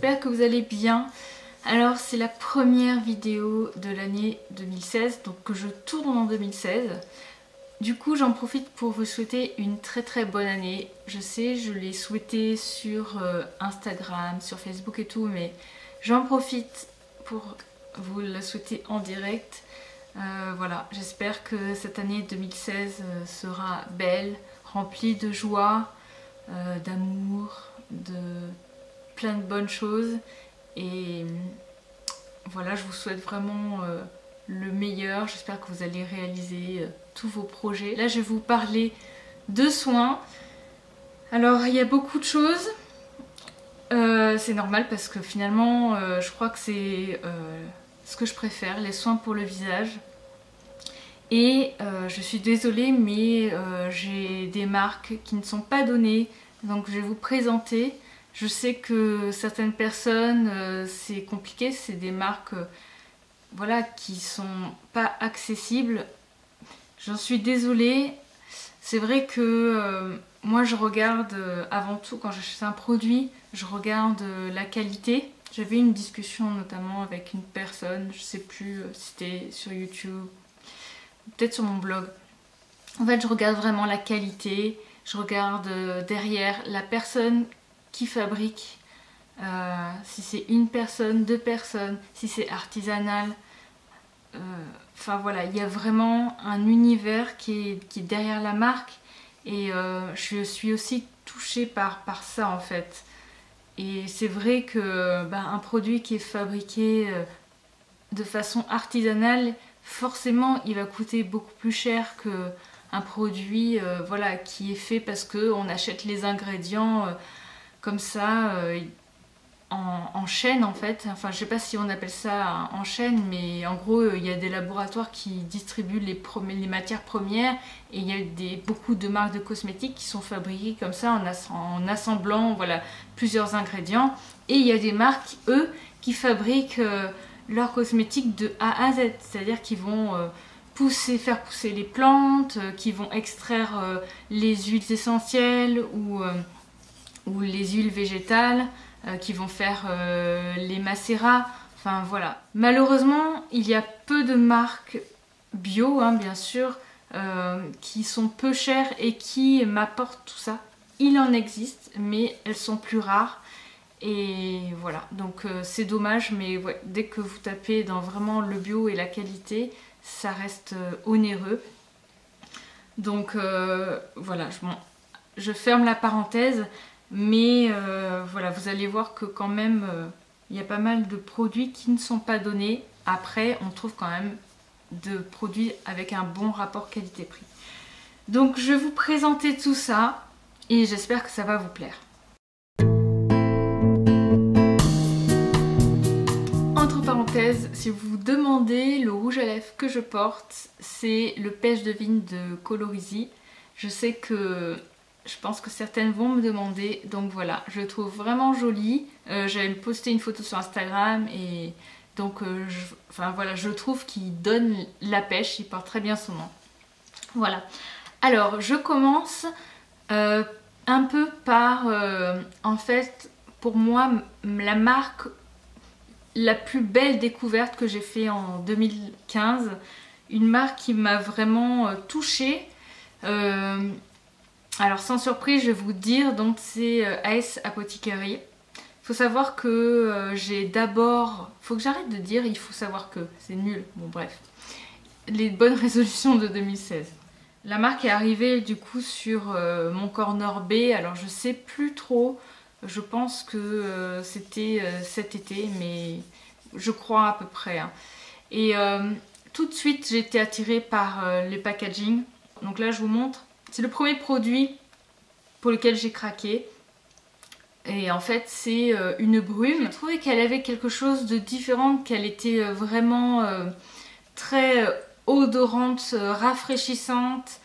j'espère que vous allez bien. Alors c'est la première vidéo de l'année 2016, donc que je tourne en 2016. Du coup j'en profite pour vous souhaiter une très bonne année. Je sais, je l'ai souhaité sur Instagram, sur Facebook et tout, mais j'en profite pour vous la souhaiter en direct. Voilà, j'espère que cette année 2016 sera belle, remplie de joie, d'amour, de plein de bonnes choses. Et voilà, je vous souhaite vraiment le meilleur. J'espère que vous allez réaliser tous vos projets. Là, je vais vous parler de soins. Alors, il y a beaucoup de choses. C'est normal parce que finalement, je crois que c'est ce que je préfère, les soins pour le visage. Et je suis désolée, mais j'ai des marques qui ne sont pas données. Donc, je vais vous présenter. Je sais que certaines personnes, c'est compliqué, c'est des marques voilà, qui sont pas accessibles. J'en suis désolée. C'est vrai que moi je regarde avant tout quand j'achète un produit, je regarde la qualité. J'avais une discussion notamment avec une personne, je sais plus si c'était sur YouTube, peut-être sur mon blog. En fait, je regarde vraiment la qualité, je regarde derrière la personne qui fabrique, si c'est une personne, deux personnes, si c'est artisanal. Enfin voilà, il y a vraiment un univers qui est derrière la marque et je suis aussi touchée par ça en fait. Et c'est vrai que un produit qui est fabriqué de façon artisanale, forcément il va coûter beaucoup plus cher qu'un produit voilà, qui est fait parce qu'on achète les ingrédients comme ça en chaîne en fait. Enfin je sais pas si on appelle ça en chaîne, mais en gros il y a des laboratoires qui distribuent les matières premières et il y a beaucoup de marques de cosmétiques qui sont fabriquées comme ça en assemblant voilà, plusieurs ingrédients. Et il y a des marques eux qui fabriquent leurs cosmétiques de A à Z, c'est-à-dire qu'ils vont faire pousser les plantes, qui vont extraire les huiles essentielles ou les huiles végétales, qui vont faire les macérats, enfin voilà. Malheureusement, il y a peu de marques bio, hein, bien sûr, qui sont peu chères et qui m'apportent tout ça. Il en existe, mais elles sont plus rares. Et voilà, donc c'est dommage, mais ouais, dès que vous tapez dans vraiment le bio et la qualité, ça reste onéreux. Donc voilà, je ferme la parenthèse. Mais voilà, vous allez voir que quand même, il y a pas mal de produits qui ne sont pas donnés. Après, on trouve quand même de produits avec un bon rapport qualité-prix. Donc, je vais vous présenter tout ça et j'espère que ça va vous plaire. Entre parenthèses, si vous vous demandez, le rouge à lèvres que je porte, c'est le Pêche de Vigne de Colorisy. Je sais que je pense que certaines vont me demander, donc voilà, je le trouve vraiment joli. J'avais posté une photo sur Instagram et donc enfin voilà, je trouve qu'il donne la pêche, il porte très bien son nom. Voilà, alors je commence un peu par, en fait, pour moi, la marque la plus belle découverte que j'ai fait en 2015, une marque qui m'a vraiment touchée. Alors sans surprise, je vais vous dire, donc c'est Ace Apothecary. Il faut savoir que j'ai d'abord, faut que j'arrête de dire il faut savoir que, c'est nul, bon bref. Les bonnes résolutions de 2016. La marque est arrivée du coup sur mon corner B, alors je sais plus trop, je pense que c'était cet été, mais je crois à peu près. Hein. Et tout de suite j'ai été attirée par le packaging. Donc là je vous montre. C'est le premier produit pour lequel j'ai craqué. Et en fait, c'est une brume. J'ai trouvé qu'elle avait quelque chose de différent, qu'elle était vraiment très odorante, rafraîchissante.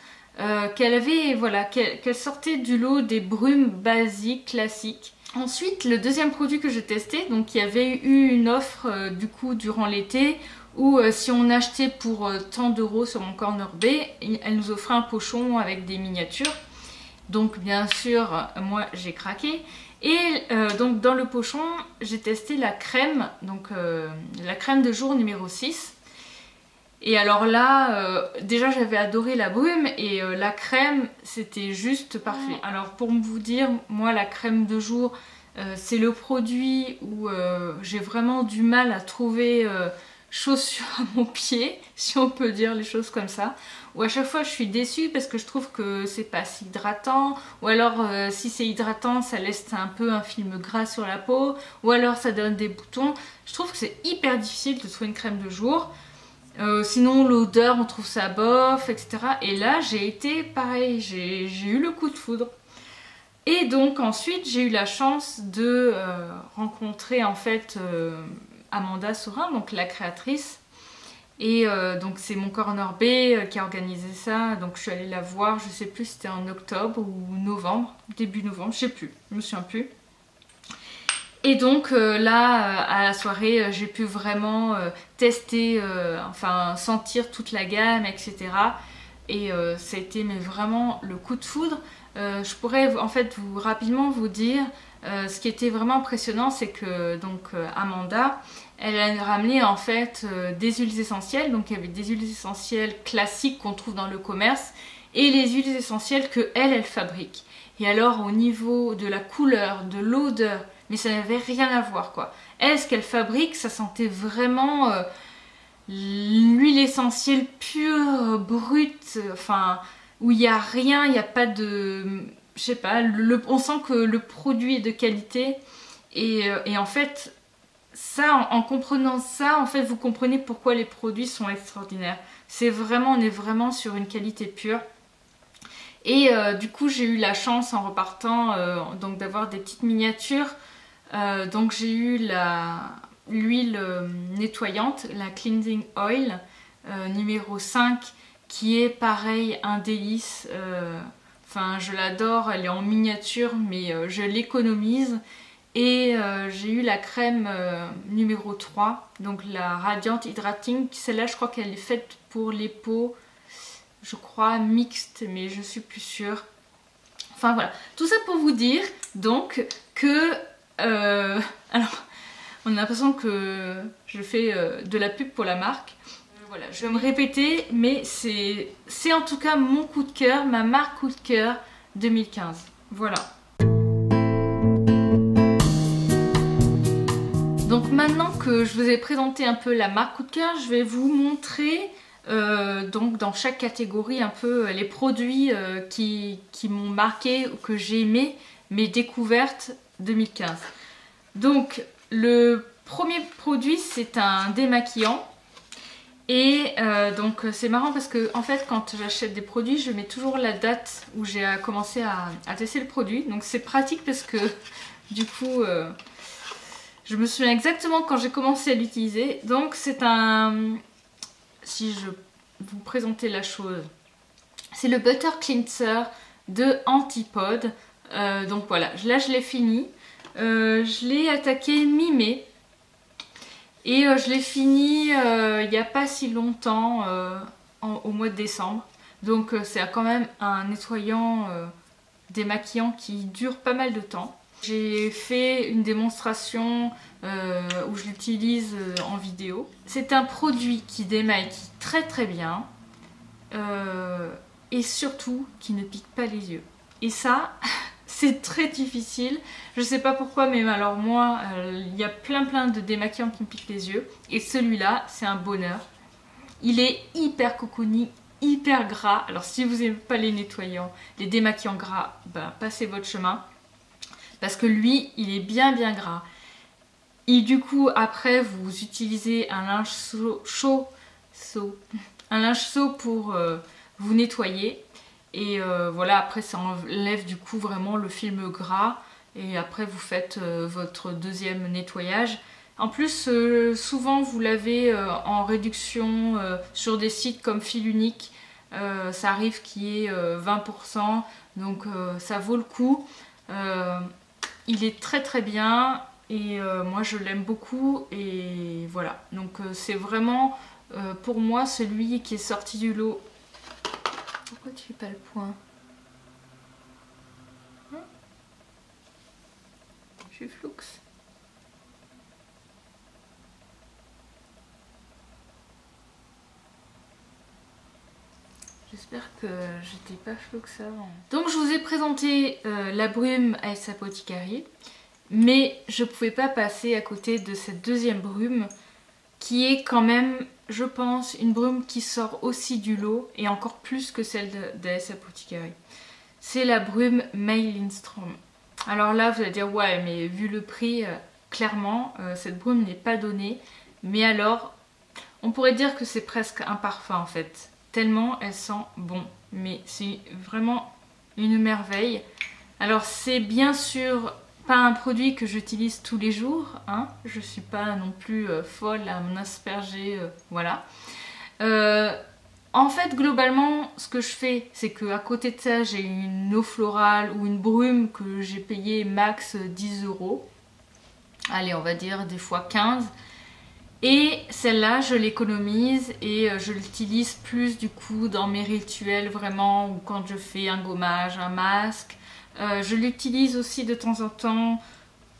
Qu'elle avait, voilà, qu'elle sortait du lot des brumes basiques, classiques. Ensuite, le deuxième produit que j'ai testé, donc il y avait eu une offre du coup durant l'été où si on achetait pour tant d'euros sur mon corner B, elle nous offrait un pochon avec des miniatures. Donc bien sûr, moi j'ai craqué. Et donc dans le pochon, j'ai testé la crème, donc la crème de jour numéro 6. Et alors là, déjà j'avais adoré la brume et la crème, c'était juste parfait. Alors pour vous dire, moi la crème de jour, c'est le produit où j'ai vraiment du mal à trouver chaussures à mon pied, si on peut dire les choses comme ça. Ou à chaque fois je suis déçue parce que je trouve que c'est pas si hydratant, ou alors si c'est hydratant ça laisse un peu un film gras sur la peau, ou alors ça donne des boutons. Je trouve que c'est hyper difficile de trouver une crème de jour. Sinon l'odeur on trouve ça bof, etc. Et là j'ai été pareil, j'ai eu le coup de foudre. Et donc ensuite j'ai eu la chance de rencontrer en fait Amanda Sorin, donc la créatrice. Et donc c'est mon Corner B qui a organisé ça, donc je suis allée la voir, je sais plus si c'était en octobre ou novembre, début novembre, je sais plus, je me souviens plus. Et donc là, à la soirée, j'ai pu vraiment tester, enfin sentir toute la gamme, etc. Et ça a été mais vraiment le coup de foudre. Je pourrais en fait rapidement vous dire, ce qui était vraiment impressionnant, c'est que donc Amanda, elle a ramené en fait des huiles essentielles. Donc il y avait des huiles essentielles classiques qu'on trouve dans le commerce et les huiles essentielles que elle fabrique. Et alors au niveau de la couleur, de l'odeur, mais ça n'avait rien à voir quoi. Elle, ce qu'elle fabrique, ça sentait vraiment l'huile essentielle pure, brute, enfin où il n'y a rien, il n'y a pas de... Je sais pas, on sent que le produit est de qualité et en fait, ça, en comprenant ça, en fait, vous comprenez pourquoi les produits sont extraordinaires. C'est vraiment, on est vraiment sur une qualité pure. Et du coup, j'ai eu la chance en repartant donc d'avoir des petites miniatures. Donc j'ai eu l'huile nettoyante, la Cleansing Oil numéro 5, qui est pareil, un délice. Enfin, je l'adore, elle est en miniature, mais je l'économise. Et j'ai eu la crème numéro 3, donc la Radiant Hydrating. Celle-là, je crois qu'elle est faite pour les peaux, je crois, mixtes, mais je suis plus sûre. Enfin voilà, tout ça pour vous dire donc que... alors, on a l'impression que je fais de la pub pour la marque. Voilà, je vais me répéter, mais c'est en tout cas mon coup de cœur, ma marque coup de cœur 2015. Voilà. Donc maintenant que je vous ai présenté un peu la marque coup de cœur, je vais vous montrer donc dans chaque catégorie un peu les produits qui m'ont marqué ou que j'ai aimé, mes découvertes 2015. Donc le premier produit, c'est un démaquillant. Et donc c'est marrant parce que en fait quand j'achète des produits, je mets toujours la date où j'ai commencé à tester le produit. Donc c'est pratique parce que du coup je me souviens exactement quand j'ai commencé à l'utiliser. Donc c'est un... Si je vous présentais la chose, c'est le Butter Cleanser de Antipode. Donc voilà, là je l'ai fini. Je l'ai attaqué mi-mai. Et je l'ai fini il n'y a pas si longtemps, au mois de décembre. Donc c'est quand même un nettoyant démaquillant qui dure pas mal de temps. J'ai fait une démonstration où je l'utilise en vidéo. C'est un produit qui démaquille très très bien et surtout qui ne pique pas les yeux. Et ça... c'est très difficile, je sais pas pourquoi, mais alors moi, il y a plein de démaquillants qui me piquent les yeux. Et celui-là, c'est un bonheur. Il est hyper cocooning, hyper gras. Alors si vous n'aimez pas les nettoyants, les démaquillants gras, ben, passez votre chemin. Parce que lui, il est bien gras. Et du coup, après, vous utilisez un linge chaud pour vous nettoyer. Et voilà, après ça enlève du coup vraiment le film gras. Et après vous faites votre deuxième nettoyage. En plus, souvent vous l'avez en réduction sur des sites comme Fil Unique. Ça arrive qu'il y ait 20%. Donc ça vaut le coup. Il est très bien. Et moi je l'aime beaucoup. Et voilà. Donc c'est vraiment pour moi celui qui est sorti du lot. Pourquoi tu fais pas le point? Je suis floux. J'espère que j'étais pas floux que ça avant. Donc je vous ai présenté la brume AS Apothecary, mais je pouvais pas passer à côté de cette deuxième brume qui est quand même, je pense, une brume qui sort aussi du lot et encore plus que celle d'AS Apothecary. C'est la brume May Lindstrom. Alors là vous allez dire ouais, mais vu le prix, clairement cette brume n'est pas donnée, mais alors on pourrait dire que c'est presque un parfum en fait. Tellement elle sent bon, mais c'est vraiment une merveille. Alors c'est bien sûr pas un produit que j'utilise tous les jours, hein. Je suis pas non plus folle à m'en asperger, voilà. En fait globalement ce que je fais c'est qu'à côté de ça j'ai une eau florale ou une brume que j'ai payé max 10 €. Allez on va dire des fois 15. Et celle-là, je l'économise et je l'utilise plus du coup dans mes rituels vraiment, ou quand je fais un gommage, un masque. Je l'utilise aussi de temps en temps.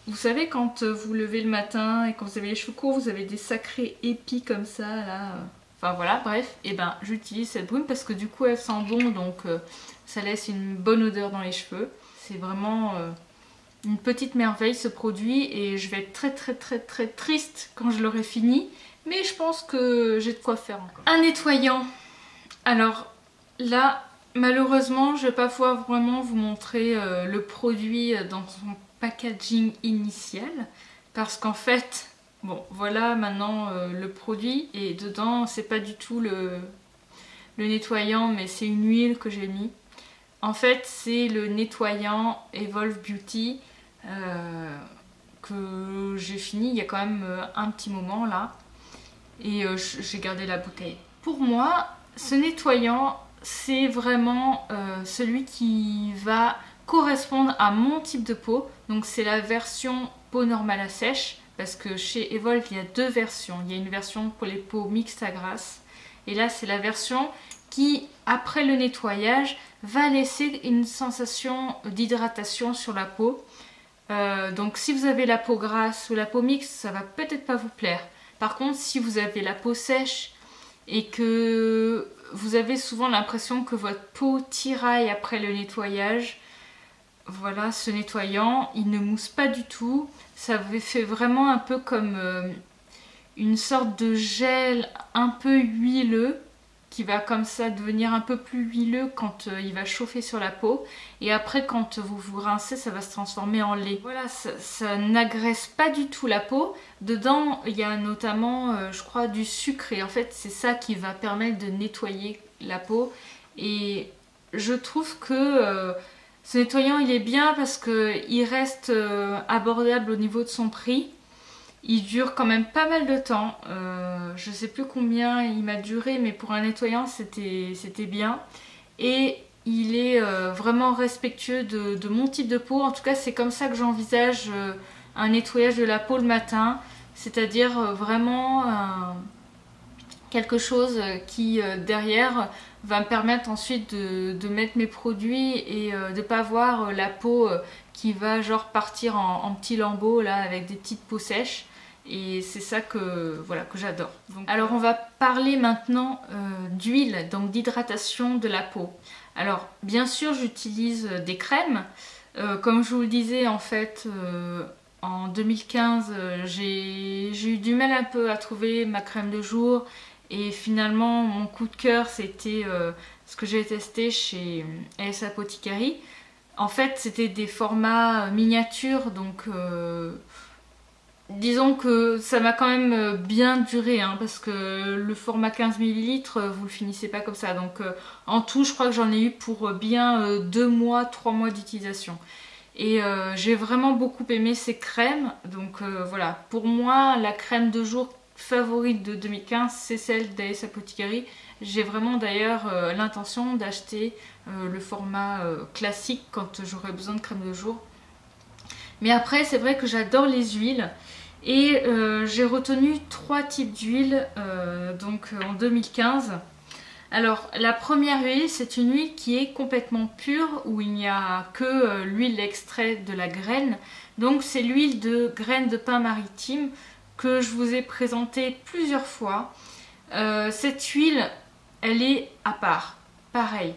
Vous savez, quand vous levez le matin et quand vous avez les cheveux courts, vous avez des sacrés épis comme ça, là. Enfin voilà, bref, et ben j'utilise cette brume parce que du coup elle sent bon, donc ça laisse une bonne odeur dans les cheveux. C'est vraiment... une petite merveille ce produit et je vais être très triste quand je l'aurai fini, mais je pense que j'ai de quoi faire encore. Un nettoyant. Alors là malheureusement je vais pas pouvoir vraiment vous montrer le produit dans son packaging initial parce qu'en fait bon voilà maintenant le produit et dedans c'est pas du tout le nettoyant mais c'est une huile que j'ai mis. En fait c'est le nettoyant Evolve Beauty que j'ai fini il y a quand même un petit moment là et j'ai gardé la bouteille. Pour moi ce nettoyant c'est vraiment celui qui va correspondre à mon type de peau, donc c'est la version peau normale à sèche parce que chez Evolve il y a deux versions, il y a une version pour les peaux mixtes à grasse et là c'est la version qui après le nettoyage va laisser une sensation d'hydratation sur la peau. Donc si vous avez la peau grasse ou la peau mixte, ça va peut-être pas vous plaire. Par contre, si vous avez la peau sèche et que vous avez souvent l'impression que votre peau tiraille après le nettoyage, voilà, ce nettoyant, il ne mousse pas du tout. Ça fait vraiment un peu comme une sorte de gel un peu huileux qui va comme ça devenir un peu plus huileux quand il va chauffer sur la peau et après quand vous vous rincez ça va se transformer en lait. Voilà, ça n'agresse pas du tout la peau. Dedans il y a notamment je crois du sucre et en fait c'est ça qui va permettre de nettoyer la peau et je trouve que ce nettoyant il est bien parce qu'il reste abordable au niveau de son prix. Il dure quand même pas mal de temps, je sais plus combien il m'a duré mais pour un nettoyant c'était bien. Et il est vraiment respectueux de mon type de peau, en tout cas c'est comme ça que j'envisage un nettoyage de la peau le matin. C'est-à-dire vraiment quelque chose qui derrière va me permettre ensuite de mettre mes produits et de pas avoir la peau qui va genre partir en petits lambeaux là avec des petites peaux sèches. Et c'est ça que, voilà, que j'adore. Alors on va parler maintenant d'huile, donc d'hydratation de la peau. Alors bien sûr j'utilise des crèmes. Comme je vous le disais en fait en 2015 j'ai eu du mal un peu à trouver ma crème de jour. Et finalement mon coup de cœur c'était ce que j'ai testé chez AS Apothecary. En fait c'était des formats miniatures donc... disons que ça m'a quand même bien duré hein, parce que le format 15 ml vous le finissez pas comme ça, donc en tout je crois que j'en ai eu pour bien 2 mois, 3 mois d'utilisation et j'ai vraiment beaucoup aimé ces crèmes. Donc voilà, pour moi la crème de jour favorite de 2015 c'est celle d'AS Apothecary. J'ai vraiment d'ailleurs l'intention d'acheter le format classique quand j'aurai besoin de crème de jour. Mais après c'est vrai que j'adore les huiles et j'ai retenu 3 types d'huiles donc en 2015. Alors la première huile, c'est une huile qui est complètement pure, où il n'y a que l'huile extraite de la graine. Donc c'est l'huile de graines de pin maritime que je vous ai présentée plusieurs fois. Cette huile, elle est à part, pareil.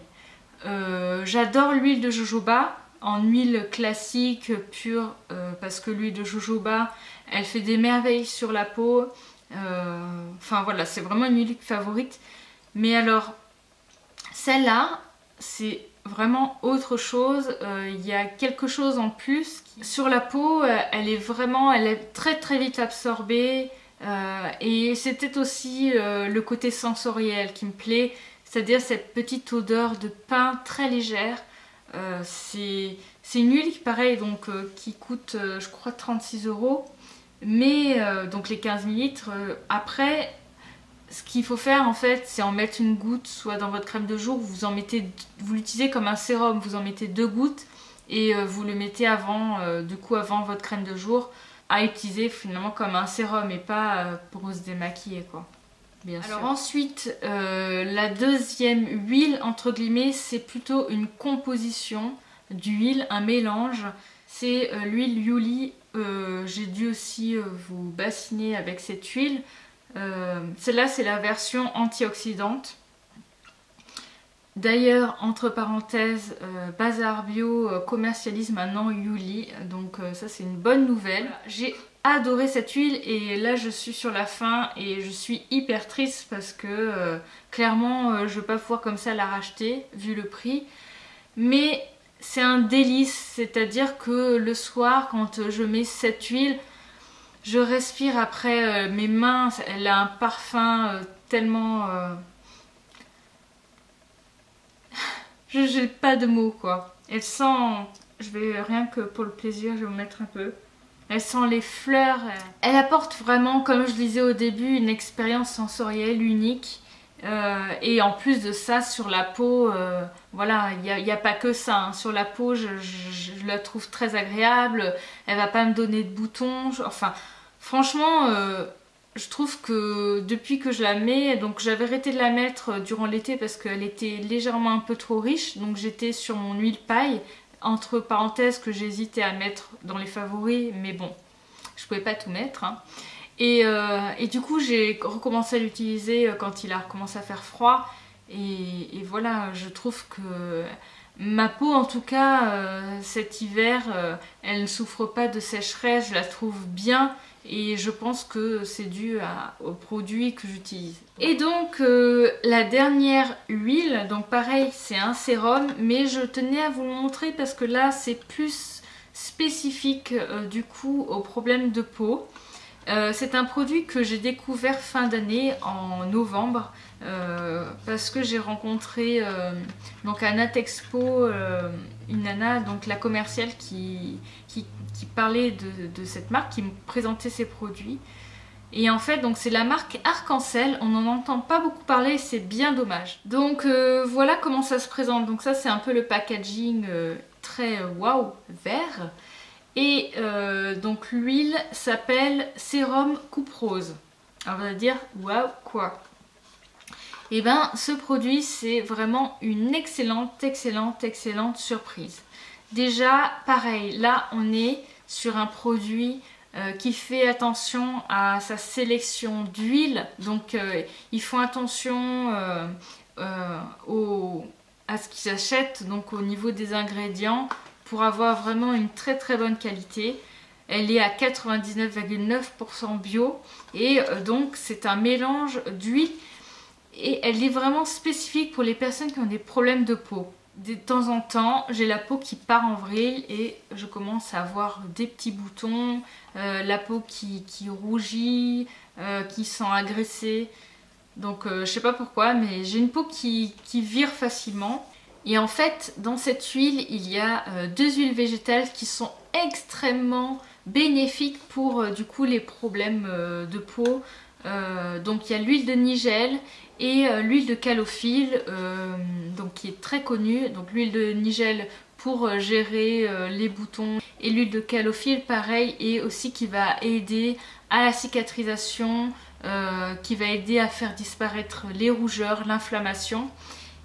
J'adore l'huile de jojoba en huile classique, pure, parce que l'huile de jojoba, elle fait des merveilles sur la peau. Enfin voilà, c'est vraiment une huile favorite. Mais alors, celle-là, c'est vraiment autre chose. Il y a quelque chose en plus. Sur la peau, elle est très vite absorbée. Et c'était aussi le côté sensoriel qui me plaît. C'est-à-dire cette petite odeur de pain très légère. C'est une huile qui, pareil, donc, qui coûte, je crois, 36 €. Mais, donc les 15 ml. Après... Ce qu'il faut faire en fait, c'est en mettre une goutte soit dans votre crème de jour, vous l'utilisez comme un sérum, vous en mettez 2 gouttes et vous le mettez avant votre crème de jour, à utiliser finalement comme un sérum et pas pour se démaquiller quoi. Bien sûr. Alors ensuite, la deuxième huile entre guillemets, c'est plutôt une composition d'huile, un mélange. C'est l'huile Yuli. J'ai dû aussi vous bassiner avec cette huile. Celle-là, c'est la version antioxydante. D'ailleurs, entre parenthèses, Bazar Bio commercialise maintenant Yuli, donc ça c'est une bonne nouvelle. J'ai adoré cette huile et là je suis sur la fin et je suis hyper triste parce que clairement je ne vais pas pouvoir comme ça la racheter vu le prix. Mais c'est un délice, c'est-à-dire que le soir quand je mets cette huile, je respire après mes mains, elle a un parfum tellement... J'ai pas de mots quoi. Elle sent... Je vais rien que pour le plaisir, je vais vous mettre un peu. Elle sent les fleurs. Elle apporte vraiment, comme je disais au début, une expérience sensorielle unique. Et en plus de ça, sur la peau, voilà, il n'y a pas que ça. Hein. Sur la peau, je la trouve très agréable. Elle va pas me donner de boutons. Enfin, franchement, je trouve que depuis que je la mets, donc j'avais arrêté de la mettre durant l'été parce qu'elle était légèrement un peu trop riche. Donc j'étais sur mon huile paille, entre parenthèses, que j'hésitais à mettre dans les favoris. Mais bon, je pouvais pas tout mettre. Hein. Et du coup, j'ai recommencé à l'utiliser quand il a recommencé à faire froid. Et voilà, je trouve que ma peau, en tout cas, cet hiver, elle ne souffre pas de sécheresse. Je la trouve bien et je pense que c'est dû aux produits que j'utilise. Et donc, la dernière huile, donc pareil, c'est un sérum, mais je tenais à vous le montrer parce que là, c'est plus spécifique du coup aux problèmes de peau. C'est un produit que j'ai découvert fin d'année, en novembre, parce que j'ai rencontré donc à Natexpo une nana, donc la commerciale qui parlait de cette marque, qui me présentait ses produits. Et en fait, donc c'est la marque Arc-en-Ciel, on n'en entend pas beaucoup parler, c'est bien dommage. Donc voilà comment ça se présente. Donc ça c'est un peu le packaging très waouh, vert. Et donc l'huile s'appelle Sérum Coupe Rose. Alors on va dire waouh quoi. Et ben ce produit c'est vraiment une excellente surprise. Déjà pareil, là on est sur un produit qui fait attention à sa sélection d'huile. Donc ils font attention à ce qu'ils achètent, donc au niveau des ingrédients, pour avoir vraiment une très bonne qualité. Elle est à 99,9% bio et donc c'est un mélange d'huile et elle est vraiment spécifique pour les personnes qui ont des problèmes de peau. De temps en temps, j'ai la peau qui part en vrille et je commence à avoir des petits boutons, la peau qui rougit, qui sent agressée. Donc je sais pas pourquoi, mais j'ai une peau qui vire facilement. Et en fait, dans cette huile, il y a 2 huiles végétales qui sont extrêmement bénéfiques pour du coup les problèmes de peau. Donc il y a l'huile de nigel et l'huile de calophylle, donc qui est très connue. Donc l'huile de nigel pour gérer les boutons et l'huile de calophylle pareil, et aussi qui va aider à la cicatrisation qui va aider à faire disparaître les rougeurs, l'inflammation.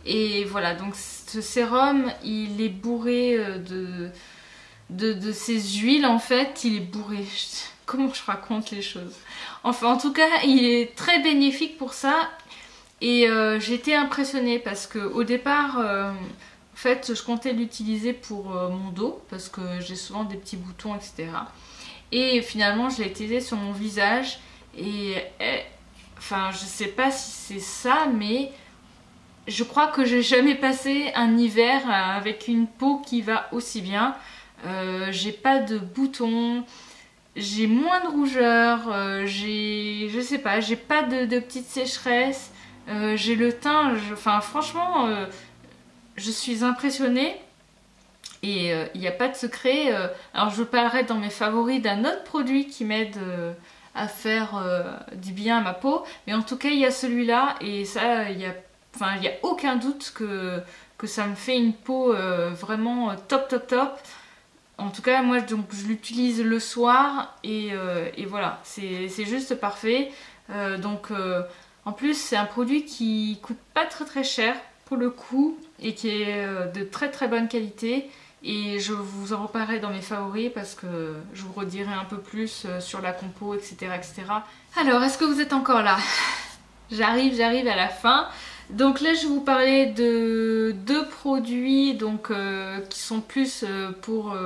Et voilà, donc ce sérum, il est bourré de ces huiles en fait, il est bourré. Comment je raconte les choses? Enfin, en tout cas, il est très bénéfique pour ça. Et j'ai été impressionnée parce que au départ, en fait, je comptais l'utiliser pour mon dos parce que j'ai souvent des petits boutons, etc. Et finalement, je l'ai utilisé sur mon visage et enfin, je sais pas si c'est ça, mais je crois que j'ai jamais passé un hiver avec une peau qui va aussi bien. J'ai pas de boutons, j'ai moins de rougeur, je sais pas, j'ai pas de petites sécheresses, j'ai le teint, enfin franchement, je suis impressionnée. Et il n'y a pas de secret. Alors je parlerai dans mes favoris d'un autre produit qui m'aide à faire du bien à ma peau. Mais en tout cas, il y a celui-là et ça, il y a aucun doute que ça me fait une peau vraiment top top top. En tout cas, moi donc, je l'utilise le soir et voilà, c'est juste parfait. En plus, c'est un produit qui coûte pas très très cher pour le coup et qui est de très très bonne qualité. Et je vous en reparlerai dans mes favoris parce que je vous redirai un peu plus sur la compo, etc. etc. Alors, est-ce que vous êtes encore là? J'arrive à la fin. Donc là, je vais vous parler de deux produits donc, qui sont plus pour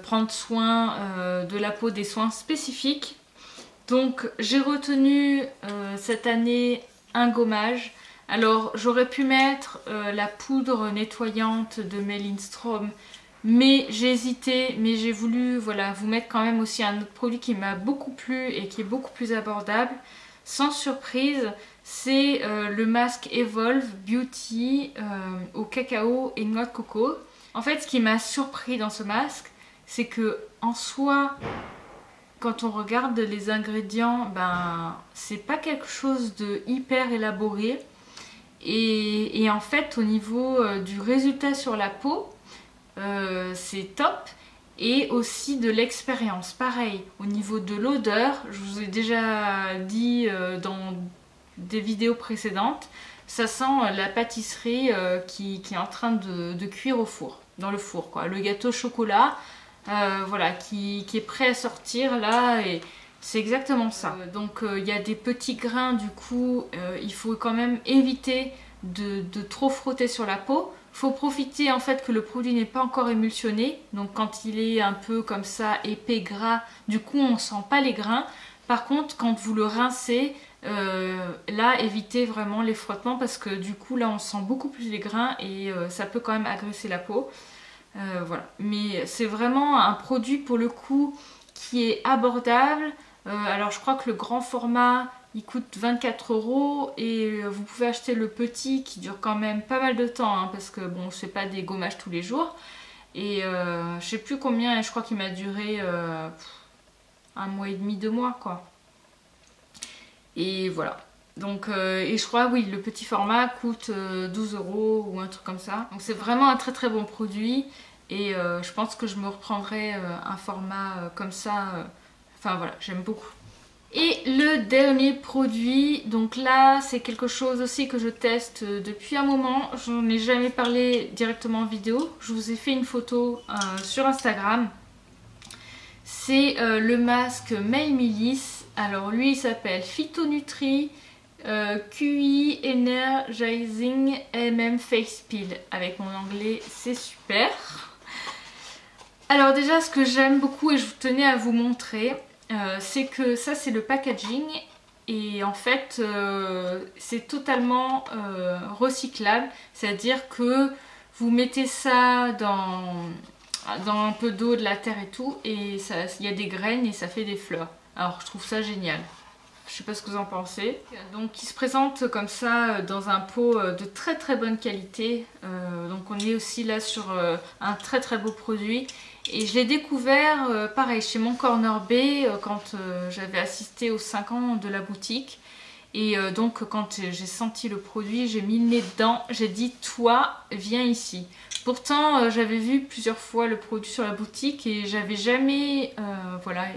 prendre soin de la peau, des soins spécifiques. Donc j'ai retenu cette année un gommage. Alors j'aurais pu mettre la poudre nettoyante de Mellinstrom, mais j'ai hésité, mais j'ai voulu voilà, vous mettre quand même aussi un autre produit qui m'a beaucoup plu et qui est beaucoup plus abordable. Sans surprise, c'est le masque Evolve Beauty au cacao et noix de coco. En fait, ce qui m'a surpris dans ce masque, c'est que en soi, quand on regarde les ingrédients, ben c'est pas quelque chose de hyper élaboré. Et en fait, au niveau du résultat sur la peau, c'est top. Et aussi de l'expérience, pareil. Au niveau de l'odeur, je vous ai déjà dit dans des vidéos précédentes, ça sent la pâtisserie qui est en train de cuire au four, dans le four, quoi. Le gâteau chocolat, voilà, qui est prêt à sortir là, et c'est exactement ça. Donc il y a des petits grains, du coup, il faut quand même éviter de trop frotter sur la peau. Faut profiter en fait que le produit n'est pas encore émulsionné, donc quand il est un peu comme ça épais, gras, du coup on sent pas les grains. Par contre, quand vous le rincez, là évitez vraiment les frottements parce que du coup là on sent beaucoup plus les grains et ça peut quand même agresser la peau. Voilà, mais c'est vraiment un produit pour le coup qui est abordable. Alors je crois que le grand format il coûte 24 € et vous pouvez acheter le petit qui dure quand même pas mal de temps hein, parce que bon c'est pas des gommages tous les jours. Et je sais plus combien, je crois qu'il m'a duré 1 mois et demi, 2 mois quoi. Et voilà. Donc, et je crois oui le petit format coûte 12 € ou un truc comme ça. Donc c'est vraiment un très très bon produit et je pense que je me reprendrai un format comme ça. Enfin voilà, j'aime beaucoup. Et le dernier produit, donc là c'est quelque chose aussi que je teste depuis un moment, j'en ai jamais parlé directement en vidéo, je vous ai fait une photo sur Instagram. C'est le masque Mei-Milice, alors lui il s'appelle Phytonutri QI Energizing MM Face Peel, avec mon anglais c'est super. Alors déjà ce que j'aime beaucoup et je tenais à vous montrer, c'est que ça c'est le packaging et en fait c'est totalement recyclable, c'est à dire que vous mettez ça dans un peu d'eau, de la terre et tout et il y a des graines et ça fait des fleurs. Alors je trouve ça génial. Je sais pas ce que vous en pensez. Donc il se présente comme ça dans un pot de très très bonne qualité. Donc on est aussi là sur un très très beau produit. Et je l'ai découvert pareil chez Mon Corner B quand j'avais assisté aux 5 ans de la boutique. Et donc quand j'ai senti le produit, j'ai mis le nez dedans, j'ai dit toi viens ici. Pourtant j'avais vu plusieurs fois le produit sur la boutique et j'avais jamais voilà,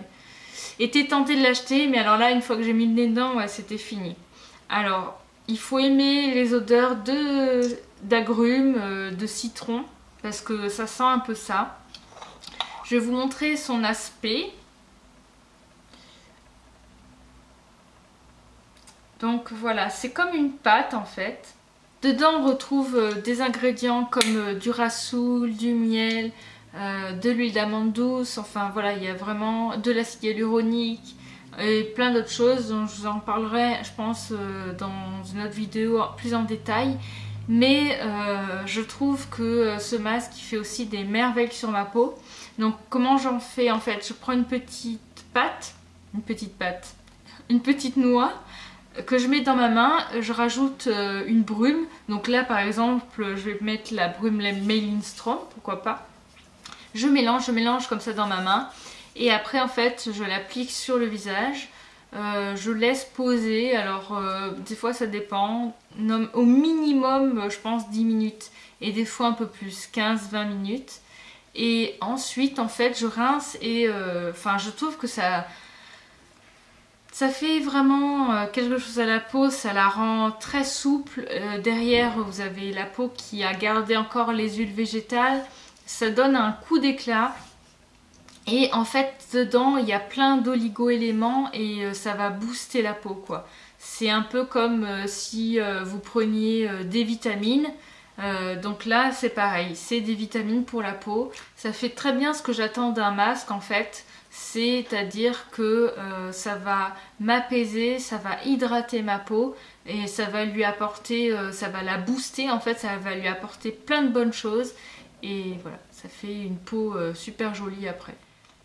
été tentée de l'acheter, mais alors là, une fois que j'ai mis le nez dedans, ouais, c'était fini. Alors, il faut aimer les odeurs d'agrumes, de citron, parce que ça sent un peu ça. Je vais vous montrer son aspect. Donc voilà, c'est comme une pâte en fait. Dedans on retrouve des ingrédients comme du rassoul, du miel, de l'huile d'amande douce, enfin voilà, il y a vraiment de l'acide hyaluronique et plein d'autres choses dont je vous en parlerai je pense dans une autre vidéo plus en détail. Mais je trouve que ce masque il fait aussi des merveilles sur ma peau. Donc comment j'en fais en fait? Je prends une petite noix que je mets dans ma main, je rajoute une brume. Donc là par exemple je vais mettre la brume Maelstrom, pourquoi pas. Je mélange comme ça dans ma main et après en fait je l'applique sur le visage. Je laisse poser, alors des fois ça dépend, au minimum je pense 10 minutes et des fois un peu plus, 15-20 minutes. Et ensuite en fait je rince et je trouve que ça fait vraiment quelque chose à la peau, ça la rend très souple. Derrière vous avez la peau qui a gardé encore les huiles végétales, ça donne un coup d'éclat. Et en fait dedans il y a plein d'oligo-éléments et ça va booster la peau quoi. C'est un peu comme si vous preniez des vitamines. Donc là c'est pareil, c'est des vitamines pour la peau. Ça fait très bien ce que j'attends d'un masque en fait. C'est-à-dire que ça va m'apaiser, ça va hydrater ma peau et ça va lui apporter, ça va la booster en fait, ça va lui apporter plein de bonnes choses. Et voilà, ça fait une peau super jolie après.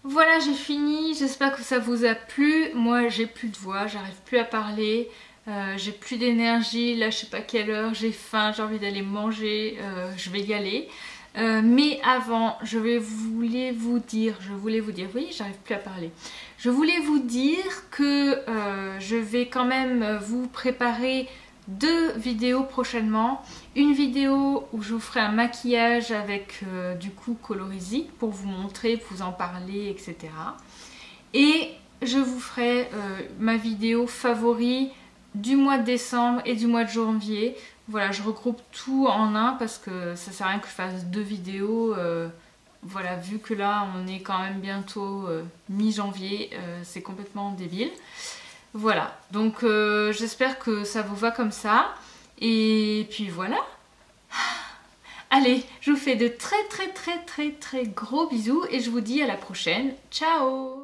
Voilà, j'ai fini, j'espère que ça vous a plu. Moi j'ai plus de voix, j'arrive plus à parler, j'ai plus d'énergie, là je sais pas quelle heure, j'ai faim, j'ai envie d'aller manger, je vais y aller. Mais avant, je voulais vous dire, oui j'arrive plus à parler. Je voulais vous dire que je vais quand même vous préparer 2 vidéos prochainement. Une vidéo où je vous ferai un maquillage avec du coup Colorisy pour vous montrer, pour vous en parler, etc. Et je vous ferai ma vidéo favori du mois de décembre et du mois de janvier. Voilà, je regroupe tout en un parce que ça sert à rien que je fasse 2 vidéos. Voilà, vu que là on est quand même bientôt mi-janvier, c'est complètement débile. Voilà, donc j'espère que ça vous va comme ça. Et puis voilà. Allez, je vous fais de très gros bisous et je vous dis à la prochaine. Ciao!